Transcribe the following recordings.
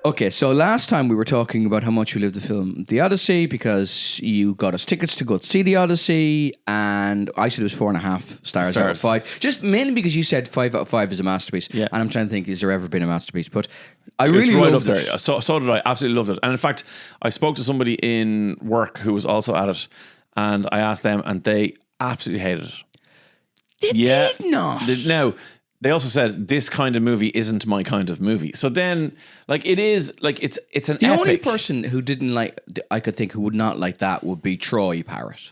Okay, so last time we were talking about how much we loved the film The Odyssey because you got us tickets to go see The Odyssey, and I said it was 4.5 stars out of 5. Just mainly because you said 5 out of 5 is a masterpiece. Yeah. And I'm trying to think, is there ever been a masterpiece? But I really it's right loved up it. there. So did I. Absolutely loved it. And in fact, I spoke to somebody in work who was also at it, and I asked them, and they absolutely hated it. They did not. No. They also said this kind of movie isn't my kind of movie. So then, like, it is like it's an The epic. only person who didn't like, I could think, who would not like that would be Troy Parrott.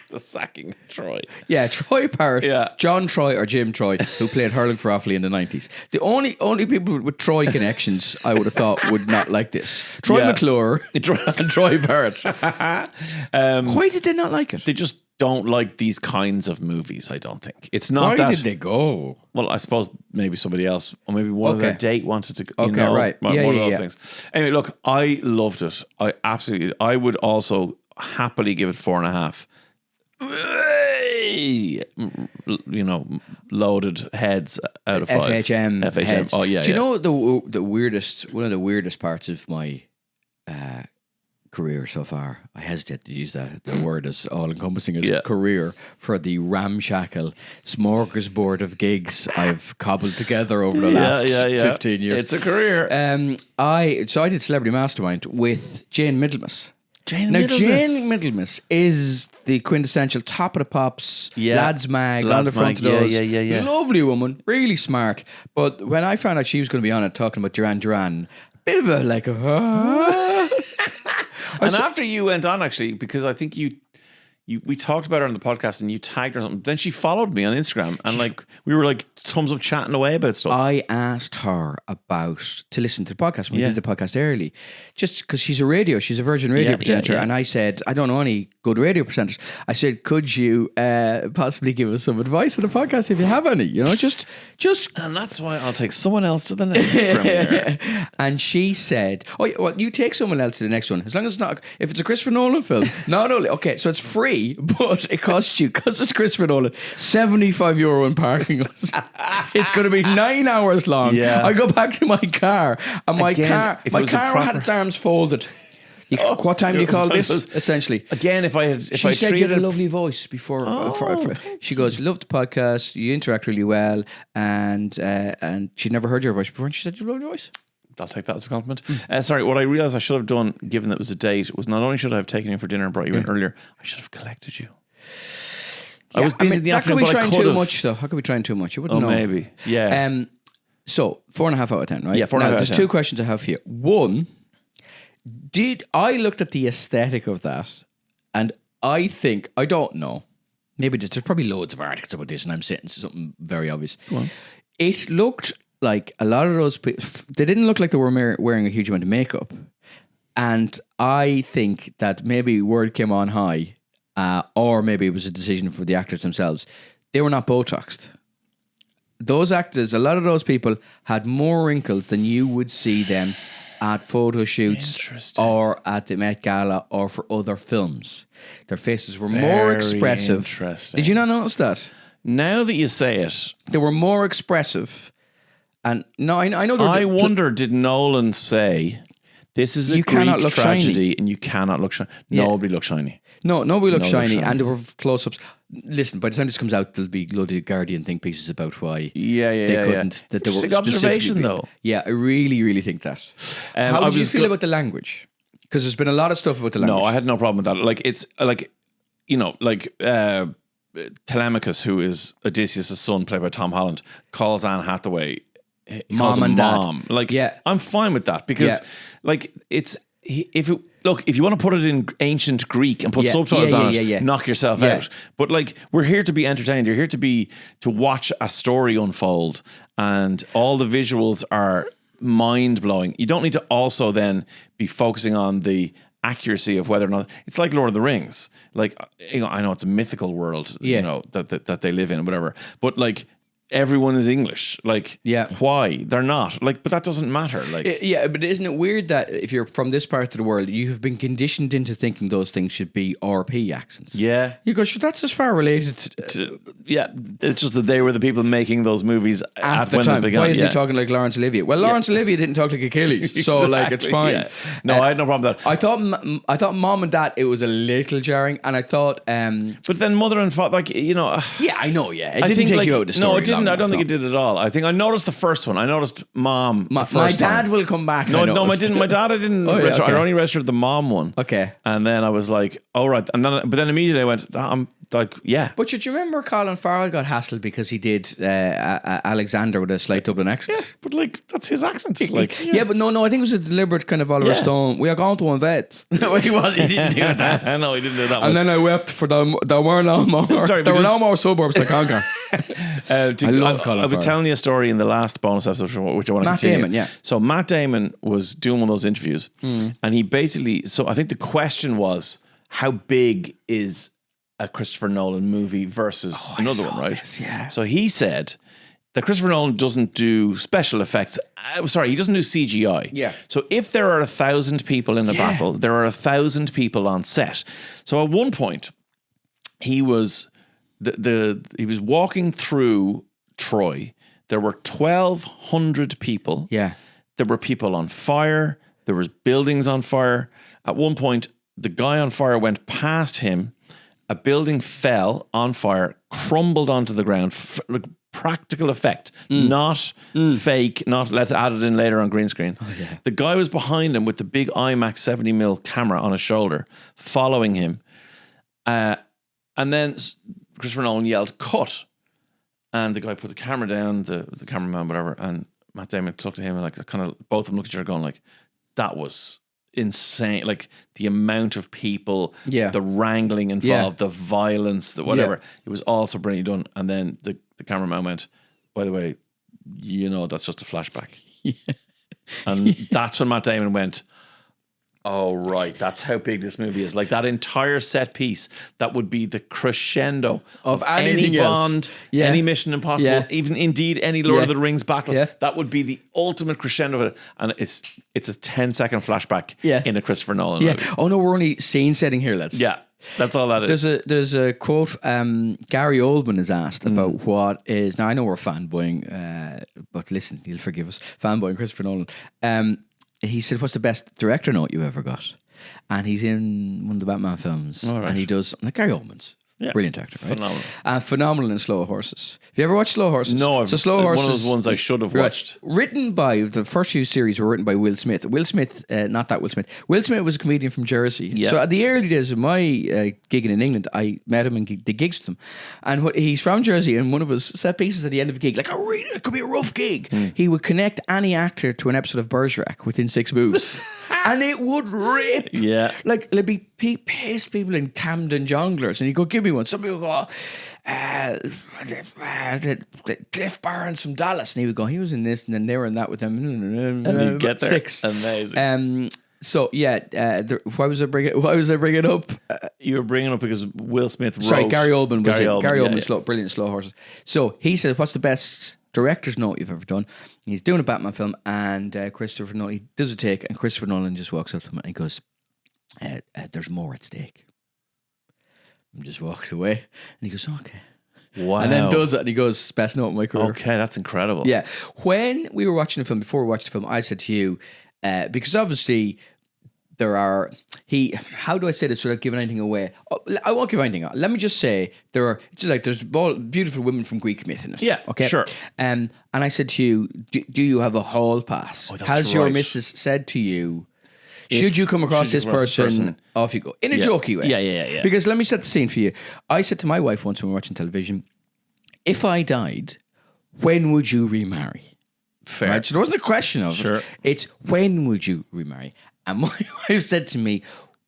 The sacking Troy. Yeah, Troy Parrott, Yeah. John Troy or Jim Troy, who played hurling for Offaly in the 90s. The only people with Troy connections, I would have thought, would not like this. Troy McClure and Troy Parrott. Why did they not like it? They just don't like these kinds of movies, I don't think. It's not Why that... did they go? Well, I suppose maybe somebody else, or maybe one of their date wanted to, right. one of those things. Anyway, look, I loved it. I would also happily give it 4.5. Loaded heads out of 5. FHM heads. Oh yeah. Do you know the weirdest? One of the weirdest parts of my career so far. I hesitate to use the word as all encompassing as career for the ramshackle smorgasbord of gigs I've cobbled together over the last 15 years. It's a career. I did Celebrity Mastermind with Jane Middlemas. Jane Middlemas is the quintessential top of the pops, lads mag, on the front of those. Yeah. Lovely woman, really smart. But when I found out she was going to be on it talking about Duran Duran, bit of a like and after you went on, actually, because I think we talked about her on the podcast and you tagged her or something. Then she followed me on Instagram and we were like thumbs up chatting away about stuff. I asked her to listen to the podcast when we did the podcast early, just because she's a Virgin Radio presenter. And I said, I don't know any good radio presenters. I said, could you possibly give us some advice on the podcast if you have any? Just. And that's why I'll take someone else to the next premiere. And she said, oh, well, you take someone else to the next one. As long as if it's a Christopher Nolan film, not only, okay, so it's free, but it costs you, because it's Christopher Nolan, €75 in parking. It's going to be 9 hours long. Yeah. I go back to my car, and my car had its arms folded. What time do you call this? Essentially, again, she said you had a lovely voice before. She goes, "Love the podcast. You interact really well," and she'd never heard your voice before, and she said you have a lovely voice. I'll take that as a compliment. Sorry, what I realised I should have done, given that it was a date, was not only should I have taken you for dinner and brought you in earlier, I should have collected you. I was busy in the afternoon, but I could have. Too much, though. How could we try too much? I wouldn't know. Maybe. Yeah. So 4.5 out of 10, right? Yeah, 4.5 out of 10. There's 2 questions I have for you. One, I looked at the aesthetic of that, and I don't know. Maybe there's probably loads of articles about this, and I'm saying something very obvious. Go on. It looked like a lot of those people, they didn't look like they were wearing a huge amount of makeup. And I think that maybe word came on high, or maybe it was a decision for the actors themselves. They were not Botoxed. Those actors, a lot of those people had more wrinkles than you would see them at photo shoots or at the Met Gala or for other films. Their faces were more expressive. Did you not notice that? Now that you say it, they were more expressive. And no, I know. I wonder, did Nolan say, this is a Greek tragedy and you cannot look shiny? Nobody looks shiny. No, nobody looks shiny. And there were close-ups. Listen, by the time this comes out, there'll be loads Guardian think pieces about why they couldn't. That they were observation, though. Yeah, I really, really think that. How did you feel about the language? Because there's been a lot of stuff about the language. No, I had no problem with that. Like, it's like, Telemachus, who is Odysseus' son, played by Tom Holland, calls Anne Hathaway mom and mom. Dad. Like, I'm fine with that because, if you want to put it in ancient Greek and put subtitles on it, knock yourself out. But we're here to be entertained. You're here to watch a story unfold, and all the visuals are mind blowing. You don't need to also then be focusing on the accuracy of whether or not it's like Lord of the Rings. I know it's a mythical world, that they live in, whatever. But everyone is English. Like, why? They're not. Like, but that doesn't matter. Like, yeah, but isn't it weird that if you're from this part of the world, you have been conditioned into thinking those things should be RP accents? Yeah. You go, sure, that's as far related it's just that they were the people making those movies at the time. Why isn't he talking like Laurence Olivier? Well, Laurence Olivier didn't talk like Achilles, so like it's fine. Yeah. No, I had no problem with that. I thought Mom and Dad, it was a little jarring, and I thought, but then Mother and Father, like, you know, yeah, I know, yeah, it didn't take you out of the story. No, it didn't. I don't think it did at all. I think I noticed the first one. I noticed Mom. My dad will come back. No, I didn't. My dad, I didn't. Register. Okay. I only registered the Mom one. Okay, and then I was like, "Oh right," and then, but then immediately I went, "I'm like, yeah." But did you remember Colin Farrell got hassled because he did Alexander with a slight Dublin accent? Yeah, but like that's his accent. Like, yeah, but no, I think it was a deliberate kind of Oliver Stone. We are going to invent. No, he wasn't. He didn't do that. No, he didn't do that. And then I wept for them. There were no more. There were no more suburbs to conquer. I love Colin. I was telling you a story in the last bonus episode, which I want to continue. Matt Damon, yeah. So Matt Damon was doing one of those interviews, and he basically. So I think the question was, how big is a Christopher Nolan movie versus another one, right? This, yeah. So he said that Christopher Nolan doesn't do special effects. He doesn't do CGI. Yeah. So if there are 1,000 people in a battle, there are 1,000 people on set. So at one point, he was he was walking through Troy. There were 1,200 people. Yeah. There were people on fire. There was buildings on fire. At one point, the guy on fire went past him. A building fell on fire, crumbled onto the ground. Practical effect, not fake, not let's add it in later on green screen. Oh, yeah. The guy was behind him with the big IMAX 70mm camera on his shoulder, following him. And then Christopher Nolan yelled, "Cut!" And the guy put the camera down, the cameraman, whatever, and Matt Damon looked at him and like kind of both of them looked at each other going like, that was insane. Like the amount of people, the wrangling involved, the violence, the whatever. It was all so brilliantly done. And then the cameraman went, "By the way, you know, that's just a flashback." And that's when Matt Damon went, "Oh, right, that's how big this movie is." Like that entire set piece, that would be the crescendo of any Bond, any Mission Impossible, even indeed any Lord of the Rings battle. That would be the ultimate crescendo of it. And it's a 10-second flashback in a Christopher Nolan movie. Oh no, we're only scene setting here, lads. Yeah. That's all that is. There's a quote Gary Oldman is asked about what is, now I know we're fanboying, but listen, you'll forgive us, fanboying Christopher Nolan. He said, "What's the best director note you ever got?" And he's in one of the Batman films, and he does, like Gary Oldman's brilliant actor, right? Phenomenal. Phenomenal in Slow Horses. Have you ever watched Slow Horses? No, so Slow Horses, one of those ones I should have watched. Written by, the first few series were written by Will Smith. Will Smith, not that Will Smith. Will Smith was a comedian from Jersey. Yeah. So at the early days of my gigging in England, I met him and did gigs with him. And he's from Jersey, and one of his set pieces at the end of a gig, like it could be a rough gig, he would connect any actor to an episode of Bergerac within 6 moves. And it would rip. Yeah. Like, there'd be pissed people in Camden Jongleurs, and he'd go, "Give me one." Some people go, Cliff Barnes from Dallas. And he would go, "He was in this, and then they were in that with him." And you'd get there. 6. Amazing. So, why was I bringing up? You were bringing up because Will Smith wrote. Sorry, Gary Oldman was it. Gary Oldman, brilliant Slow Horses. So, he said, "What's the best director's note you've ever done?" He's doing a Batman film, and Christopher Nolan, he does a take, and Christopher Nolan just walks up to him and he goes, "There's more at stake." And just walks away, and he goes, "Okay." Wow. And then does it, and he goes, "Best note in my career." Okay, that's incredible. Yeah. When we were watching the film, before we watched the film, I said to you, because obviously there are, how do I say this without giving anything away? I won't give anything away. Let me just say, there's beautiful women from Greek myth in it. Yeah, okay? Sure. And I said to you, do you have a hall pass? Has your missus said to you, should you come across this person, off you go? In a jokey way. Yeah. Because let me set the scene for you. I said to my wife once when we were watching television, if I died, when would you remarry? Fair. Right? So there wasn't a question of it. It's when would you remarry? And my wife said to me,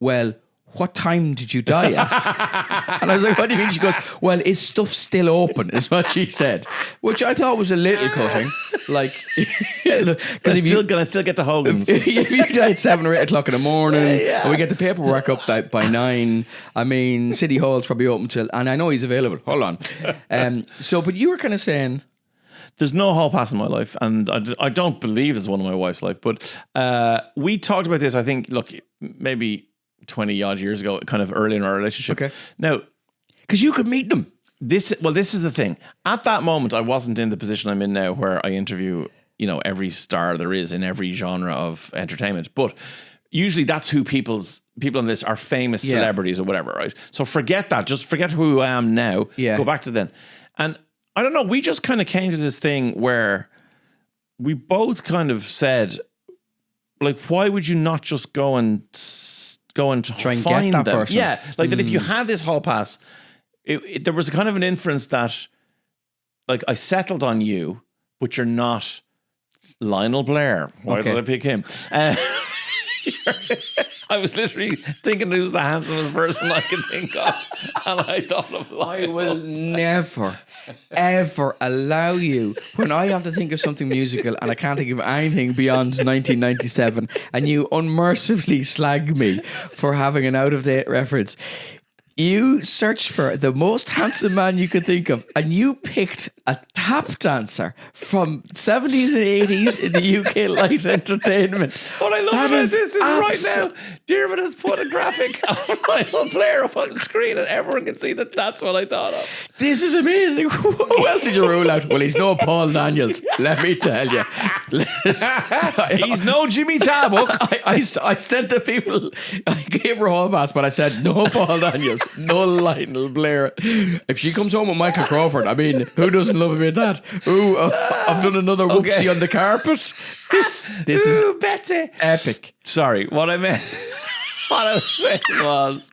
"Well, what time did you die at?" And I was like, "What do you mean?" She goes, "Well, is stuff still open?" is what she said. Which I thought was a little cutting. Like, because I'm still going to still get to Hogan's. If you die at 7 or 8 o'clock in the morning, and we get the paperwork up by 9, I mean, City Hall's probably open till, and I know he's available. Hold on. But you were kind of saying, there's no hall pass in my life, and I don't believe there's one in my wife's life. But we talked about this, I think, look, maybe 20 odd years ago, kind of early in our relationship. Okay. Now, because you could meet them. This is the thing. At that moment, I wasn't in the position I'm in now, where I interview, every star there is in every genre of entertainment. But usually that's who people on this are famous celebrities or whatever, right? So forget that. Just forget who I am now. Yeah. Go back to then. And I don't know, we just kind of came to this thing where we both kind of said, like, why would you not just go and try and find get that them? person? Yeah, like that if you had this hall pass, there was a kind of an inference that, like, I settled on you, but you're not Lionel Blair. Why did I pick him? I was literally thinking who's the handsomest person I could think of, and I thought of Lionel. I will never, ever allow you, when I have to think of something musical and I can't think of anything beyond 1997, and you unmercifully slag me for having an out-of-date reference. You searched for the most handsome man you could think of, and you picked a tap dancer from 70s and 80s in the UK light entertainment. What I love about this is right now, Diarmuid has put a graphic of Lionel Blair up on the screen, and everyone can see that that's what I thought of. This is amazing. Who else did you rule out? Well, he's no Paul Daniels, let me tell you. He's no Jimmy Tarbuck. I said to people, I gave her a hall pass, but I said no Paul Daniels. No Lionel Blair. If she comes home with Michael Crawford, I mean, who doesn't love me at that? Ooh, I've done another whoopsie on the carpet. This is Betsy. epic. Sorry, what I meant, what I was saying was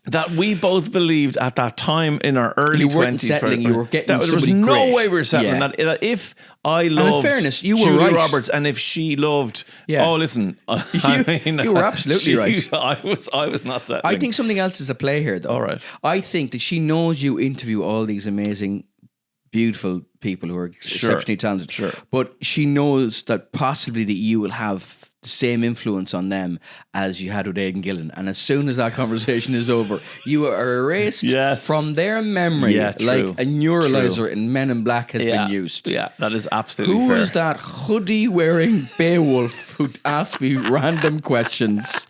that we both believed at that time in our early 20s, settling, you were getting that there was somebody no great. way we were settling. Yeah. That if I loved, in fairness, you were Julia right. Roberts, and if she loved, oh listen, you were absolutely right. I was not settling. I think something else is at play here, though. All right. I think that she knows you interview all these amazing, beautiful people who are exceptionally talented. Sure. But she knows that possibly that you will have the same influence on them as you had with Aidan Gillen. And as soon as that conversation is over, you are erased from their memory. Yeah, like a neuralizer in Men in Black has been used. Yeah, that is absolutely fair. Who is that hoodie-wearing Beowulf who asked me random questions?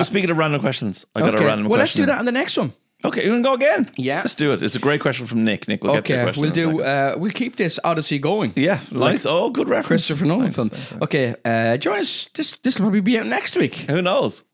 Speaking of random questions, I got a random question. Well, let's do that on the next one. Okay, you want to go again? Yeah. Let's do it. It's a great question from Nick. Nick, we'll get to the question. We'll do. We'll keep this Odyssey going. Yeah, nice. Oh, good reference. Christopher Nolan film. Thanks. Okay, join us. This will probably be out next week. Who knows?